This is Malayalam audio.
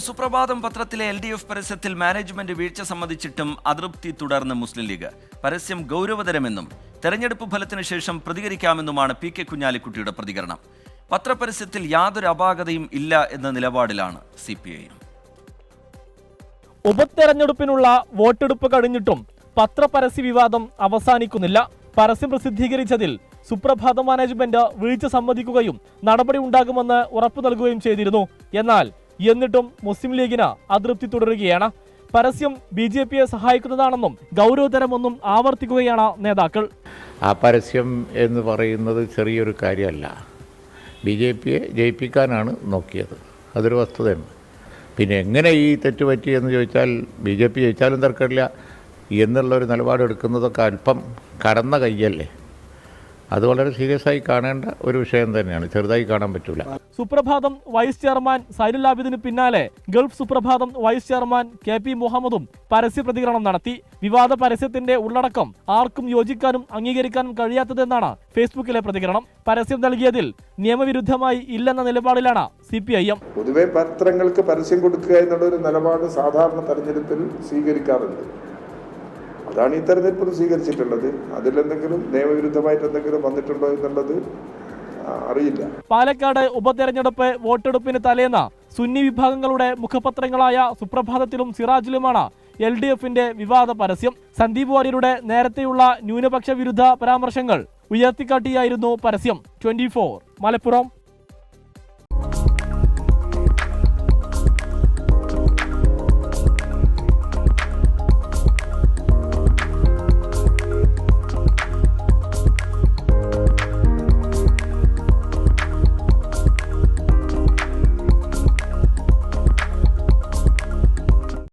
സുപ്രഭാതം പത്രത്തിലെ LDF പരസ്യത്തിൽ മാനേജ്മെന്റ് വീഴ്ച സമ്മതിച്ചിട്ടും അതൃപ്തി തുടർന്ന് മുസ്ലിം ലീഗ്. പരസ്യം ഗൗരവതരമെന്നും തെരഞ്ഞെടുപ്പ് ഫലത്തിന് ശേഷം പ്രതികരിക്കാമെന്നുമാണ് PK കുഞ്ഞാലിക്കുട്ടിയുടെ പ്രതികരണം. പത്രപരസ്യത്തിൽ യാതൊരു അപാകതയും ഇല്ല എന്ന നിലപാടിലാണ് CPIM. ഉപതെരഞ്ഞെടുപ്പിനുള്ള വോട്ടെടുപ്പ് കഴിഞ്ഞിട്ടും പത്രപരസ്യ വിവാദം അവസാനിക്കുന്നില്ല. പരസ്യം പ്രസിദ്ധീകരിച്ചതിൽ സുപ്രഭാതം മാനേജ്മെന്റ് വീഴ്ച സമ്മതിക്കുകയും നടപടി ഉണ്ടാകുമെന്ന് ഉറപ്പു നൽകുകയും ചെയ്തിരുന്നു. എന്നാൽ എന്നിട്ടും മുസ്ലിം ലീഗിന് അതൃപ്തി തുടരുകയാണ്. പരസ്യം BJPയെ സഹായിക്കുന്നതാണെന്നും ഗൗരവതരമെന്നും ആവർത്തിക്കുകയാണ് നേതാക്കൾ. ആ പരസ്യം എന്ന് പറയുന്നത് ചെറിയൊരു കാര്യമല്ല. BJPയെ ജയിപ്പിക്കാനാണ് നോക്കിയത്. അതൊരു വസ്തുതയാണ്. പിന്നെ എങ്ങനെ ഈ തെറ്റ് പറ്റിയെന്ന് ചോദിച്ചാൽ BJP ജയിച്ചാലും തർക്കമില്ല എന്നുള്ളൊരു നിലപാടെടുക്കുന്നതൊക്കെ അല്പം കടന്ന കയ്യല്ലേ. അത് വളരെ സീരിയസ് ആയി കാണേണ്ട ഒരു വിഷയം തന്നെയാണ്. ചെറുതായി കാണാൻ പറ്റില്ല. സുപ്രഭാതം വൈസ് ചെയർമാൻ സൈനുൽ ആബിദിന് പിന്നാലെ ഗൾഫ് സുപ്രഭാതം വൈസ് ചെയർമാൻ KP മുഹമ്മദും പരസ്യ പ്രതികരണം നടത്തി. വിവാദ പരസ്യത്തിന്റെ ഉള്ളടക്കം ആർക്കും യോജിക്കാനും അംഗീകരിക്കാനും കഴിയാത്തതെന്നാണ് ഫേസ്ബുക്കിലെ പ്രതികരണം. പരസ്യം നൽകിയതിൽ നിയമവിരുദ്ധമായി ഇല്ലെന്ന നിലപാടിലാണ് CPIM. പൊതുവെ പത്രങ്ങൾക്ക് പരസ്യം കൊടുക്കുക എന്നുള്ളൊരു നിലപാട് സാധാരണ തെരഞ്ഞെടുപ്പിൽ സ്വീകരിക്കാറുണ്ട്. അതാണ് ഈ തെരഞ്ഞെടുപ്പിൽ സ്വീകരിച്ചിട്ടുള്ളത്. അതിലെന്തെങ്കിലും നിയമവിരുദ്ധമായിട്ട് എന്തെങ്കിലും വന്നിട്ടുണ്ടോ എന്നുള്ളത് അറിയില്ല. പാലക്കാട് ഉപതെരഞ്ഞെടുപ്പ് വോട്ടെടുപ്പിന് തലേന്ന് സുന്നി വിഭാഗങ്ങളുടെ മുഖപത്രങ്ങളായ സുപ്രഭാതത്തിലും സിറാജിലുമാണ് LDFന്റെ വിവാദ പരസ്യം. സന്ദീപ് വാര്യരുടെ നേരത്തെയുള്ള ന്യൂനപക്ഷ വിരുദ്ധ പരാമർശങ്ങൾ ഉയർത്തിക്കാട്ടിയായിരുന്നു പരസ്യം. 24 മലപ്പുറം.